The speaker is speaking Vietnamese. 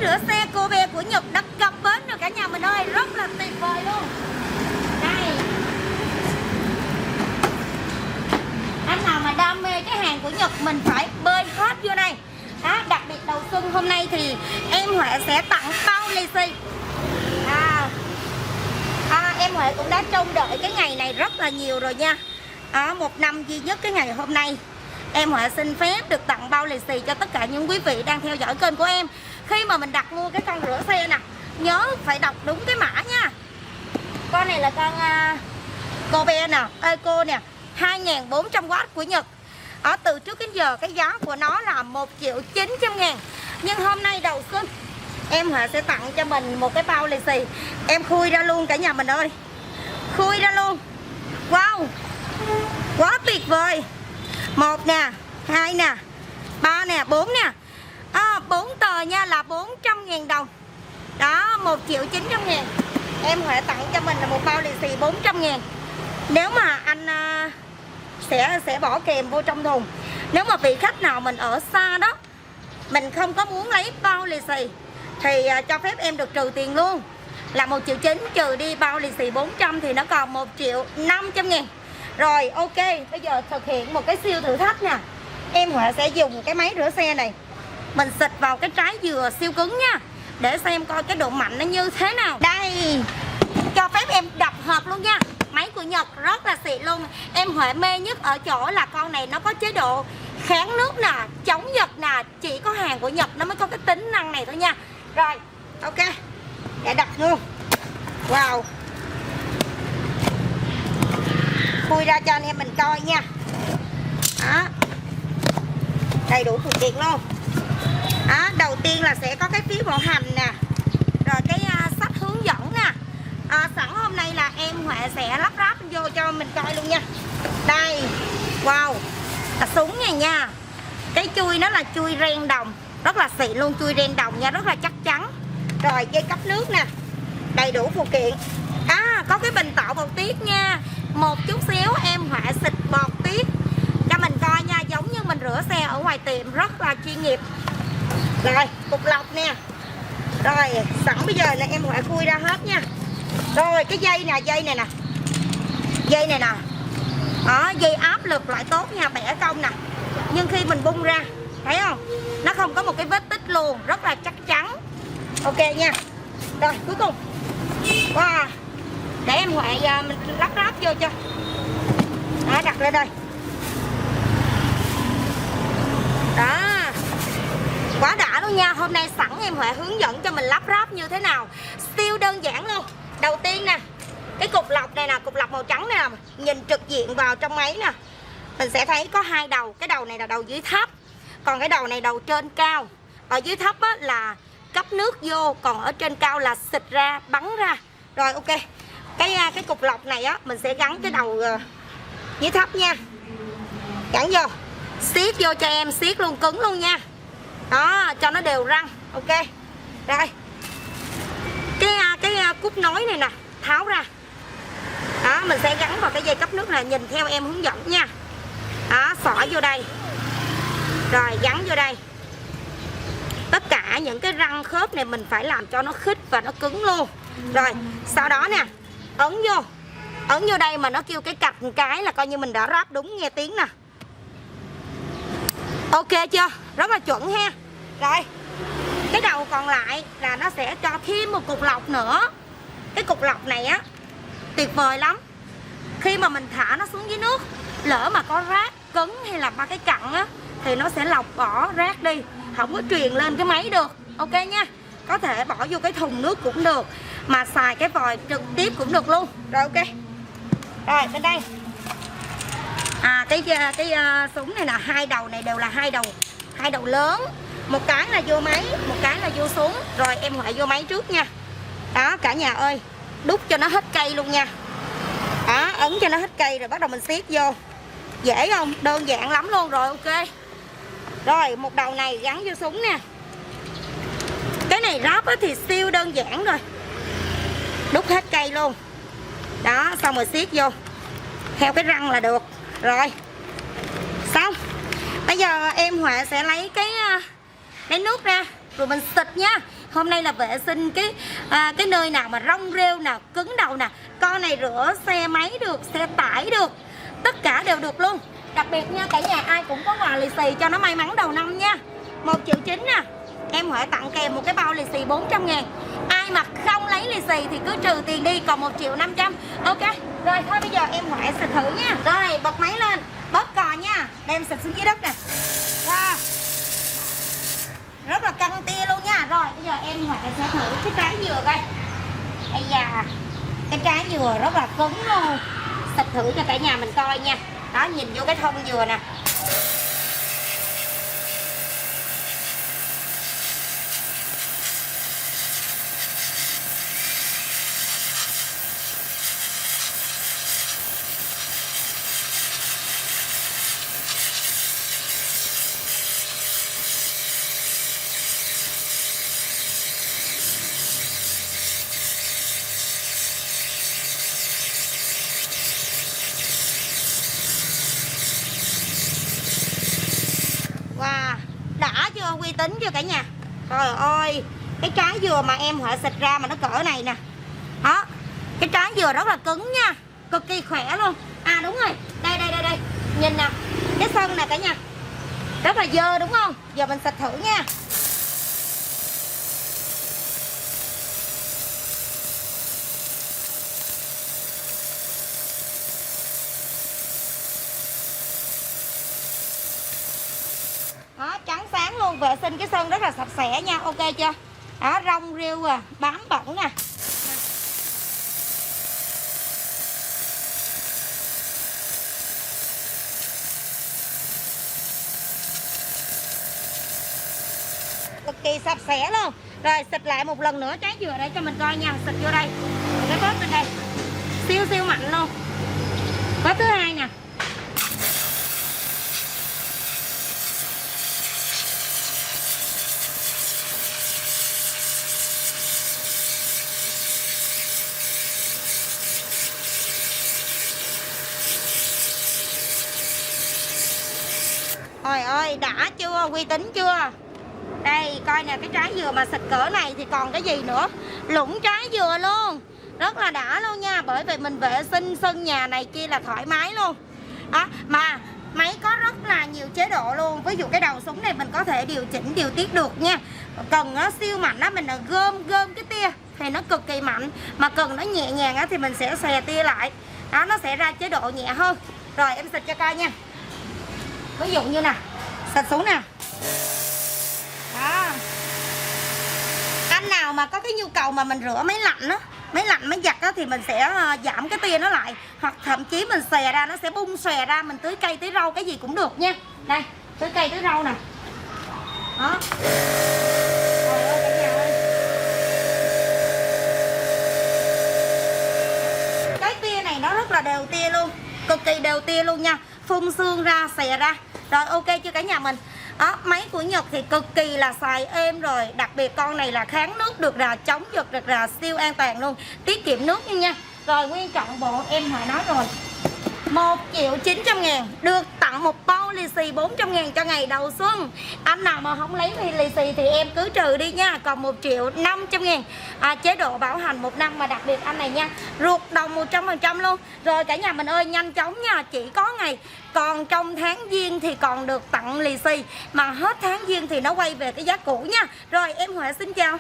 máy rửa xe Kobe của Nhật đã cập bến rồi cả nhà mình ơi, rất là tuyệt vời luôn. Đây, anh nào mà đam mê cái hàng của Nhật mình phải bơi hết vô đây. Đó, đặc biệt đầu xuân hôm nay thì em Huệ sẽ tặng bao lì xì. Em Huệ cũng đã trông đợi cái ngày này rất là nhiều rồi nha. Một năm duy nhất cái ngày hôm nay em Huệ xin phép được tặng bao lì xì cho tất cả những quý vị đang theo dõi kênh của em. Khi mà mình đặt mua cái con rửa xe nè, nhớ phải đọc đúng cái mã nha. Con này là con Kobe nè, Eco nè, 2400W của Nhật. Ở từ trước đến giờ cái giá của nó là 1.900.000. Nhưng hôm nay đầu xuân em Huệ sẽ tặng cho mình một cái bao lì xì. Em khui ra luôn cả nhà mình ơi, khui ra luôn. Wow, quá tuyệt vời. 1 nè, 2 nè, 3 nè, 4 nè. 4 tờ nha là 400.000 đồng. Đó, 1.900.000. Em Huệ tặng cho mình là một bao lì xì 400.000. Nếu mà anh sẽ bỏ kèm vô trong thùng. Nếu mà vị khách nào mình ở xa đó, mình không có muốn lấy bao lì xì thì cho phép em được trừ tiền luôn. Là 1.900.000 trừ đi bao lì xì 400 thì nó còn 1.500.000. Rồi ok, bây giờ thực hiện một cái siêu thử thách nè. Em Huệ sẽ dùng cái máy rửa xe này, mình xịt vào cái trái dừa siêu cứng nha, để xem coi cái độ mạnh nó như thế nào. Đây, cho phép em đập hộp luôn nha. Máy của Nhật rất là xịn luôn. Em Huệ mê nhất ở chỗ là con này nó có chế độ kháng nước nè, chống giật nè. Chỉ có hàng của Nhật nó mới có cái tính năng này thôi nha. Rồi, ok, để đập luôn. Wow, khui ra cho anh em mình coi nha. Đó, đầy đủ phụ kiện luôn. Đó, đầu tiên là sẽ có cái phiếu bảo hành nè, rồi cái sách hướng dẫn nè. Sẵn hôm nay là em Huệ sẽ lắp ráp vô cho mình coi luôn nha. Đây, wow, là súng này nha. Cái chui nó là chui ren đồng, rất là xịn luôn, chui ren đồng nha, rất là chắc chắn. Rồi dây cấp nước nè, đầy đủ phụ kiện. Có cái bình tạo bọt tuyết nha. Một chút xíu em Huệ xịt bọt tuyết cho mình coi nha, giống như mình rửa xe ở ngoài tiệm, rất là chuyên nghiệp. Rồi, cục lọc nè. Rồi, sẵn bây giờ là em Huệ khui ra hết nha. Rồi, cái dây nè, dây này nè. Dây này nè. Đó, dây áp lực loại tốt nha, bẻ cong nè. Nhưng khi mình bung ra, thấy không? Nó không có một cái vết tích luôn, rất là chắc chắn. Ok nha. Rồi, cuối cùng. Wow, để em Huệ mình lắp ráp vô cho. Đó, đặt lên đây. Đó, quá đã luôn nha. Hôm nay sẵn em Huệ hướng dẫn cho mình lắp ráp như thế nào, siêu đơn giản luôn. Đầu tiên nè, cái cục lọc này nè, cục lọc màu trắng này nè, nhìn trực diện vào trong máy nè, mình sẽ thấy có hai đầu. Cái đầu này là đầu dưới thấp, còn cái đầu này đầu trên cao. Ở dưới thấp á, là cấp nước vô, còn ở trên cao là xịt ra, bắn ra. Rồi ok, cái cục lọc này á, mình sẽ gắn cái đầu dưới thấp nha, gắn vô, siết vô cho em, siết luôn, cứng luôn nha. Đó, cho nó đều răng. Ok, rồi cái cúp nối này nè, tháo ra. Đó, mình sẽ gắn vào cái dây cấp nước này, nhìn theo em hướng dẫn nha. Đó, xỏ vô đây, rồi gắn vô đây. Tất cả những cái răng khớp này mình phải làm cho nó khít và nó cứng luôn. Rồi, sau đó nè, ấn vô đây mà nó kêu cái cạch một cái là coi như mình đã ráp đúng, nghe tiếng nè. Ok chưa? Rất là chuẩn ha. Rồi, cái đầu còn lại là nó sẽ cho thêm một cục lọc nữa. Cái cục lọc này á, tuyệt vời lắm. Khi mà mình thả nó xuống dưới nước, lỡ mà có rác cứng hay là ba cái cặn á, thì nó sẽ lọc bỏ rác đi, không có truyền lên cái máy được. Ok nha. Có thể bỏ vô cái thùng nước cũng được, mà xài cái vòi trực tiếp cũng được luôn. Rồi ok. Rồi bên đây, cái súng này là hai đầu này đều là hai đầu lớn. Một cái là vô máy, một cái là vô súng. Rồi em Huệ vô máy trước nha. Đó cả nhà ơi, đút cho nó hết cây luôn nha. Đó, ấn cho nó hết cây rồi bắt đầu mình siết vô. Dễ không? Đơn giản lắm luôn. Rồi ok. Rồi một đầu này gắn vô súng nè. Cái này ráp thì siêu đơn giản rồi, đút hết cây luôn. Đó, xong rồi siết vô theo cái răng là được. Rồi xong, bây giờ em Huệ sẽ lấy cái nước ra, rồi mình xịt nha. Hôm nay là vệ sinh cái nơi nào mà rong rêu nè, cứng đầu nè. Con này rửa xe máy được, xe tải được, tất cả đều được luôn. Đặc biệt nha cả nhà, ai cũng có quà lì xì cho nó may mắn đầu năm nha. 1,9 triệu nè, em Huệ tặng kèm một cái bao lì xì 400.000. Ai mà không lấy lì xì thì cứ trừ tiền đi, còn 1.500.000. Ok, rồi thôi bây giờ em Huệ xịt thử nha. Rồi bật máy lên, bóp cò nha, đem xịt xuống dưới đất nè. Wow, rất là căng tia luôn nha. Rồi bây giờ em Huệ sẽ thử cái trái dừa coi. Ây da, cái trái dừa rất là cứng luôn. Xịt thử cho cả nhà mình coi nha. Đó, nhìn vô cái thân dừa nè. Wow, đã chưa, uy tín chưa cả nhà. Trời ơi, cái trái dừa mà em Huệ xịt ra mà nó cỡ này nè. Đó, cái trái dừa rất là cứng nha, cực kỳ khỏe luôn. À đúng rồi, đây, nhìn nè, cái sân nè cả nhà, rất là dơ đúng không? Giờ mình xịt thử nha. Đó, trắng sáng luôn, vệ sinh cái sân rất là sạch sẽ nha, ok chưa? Đó, rong rêu bám bẩn nè. Cực kỳ sạch sẽ luôn. Rồi xịt lại một lần nữa trái dừa để cho mình coi nha, xịt vô đây. Cái bóp bên đây, siêu mạnh luôn. Có thứ hai nè. Trời ơi, đã chưa, uy tín chưa? Đây, coi nè, cái trái dừa mà xịt cỡ này thì còn cái gì nữa. Lũng trái dừa luôn. Rất là đã luôn nha, bởi vì mình vệ sinh sân nhà này kia là thoải mái luôn. Đó, mà máy có rất là nhiều chế độ luôn. Ví dụ cái đầu súng này mình có thể điều chỉnh, điều tiết được nha. Cần nó siêu mạnh á, mình là gom cái tia thì nó cực kỳ mạnh. Mà cần nó nhẹ nhàng á thì mình sẽ xòe tia lại. Đó, nó sẽ ra chế độ nhẹ hơn. Rồi em xịt cho coi nha. Ví dụ như nè, xịt xuống nè. Đó. Anh nào mà có cái nhu cầu mà mình rửa máy lạnh á, máy lạnh máy giặt á, thì mình sẽ giảm cái tia nó lại. Hoặc thậm chí mình xòe ra, nó sẽ bung xòe ra. Mình tưới cây tưới rau cái gì cũng được nha. Đây, tưới cây tưới rau nè. Đó. Trời ơi cả nhà ơi, cái tia này nó rất là đều tia luôn, cực kỳ đều tia luôn nha. Phun sương ra, xòe ra. Rồi ok chưa cả nhà mình? Đó, máy của Nhật thì cực kỳ là xài êm rồi. Đặc biệt con này là kháng nước được là chống giật được là siêu an toàn luôn, tiết kiệm nước nha. Rồi nguyên trọn bộ em Hoài nói rồi, 1.900.000 được tặng một bao lì xì 400.000 cho ngày đầu xuân. Anh nào mà không lấy lì xì thì em cứ trừ đi nha, còn 1.500.000. Chế độ bảo hành 1 năm, mà đặc biệt anh này nha, ruột đồng 100% luôn. Rồi cả nhà mình ơi, nhanh chóng nha, chỉ có ngày còn trong tháng Giêng thì còn được tặng lì xì, mà hết tháng Giêng thì nó quay về cái giá cũ nha. Rồi em Huệ xin chào.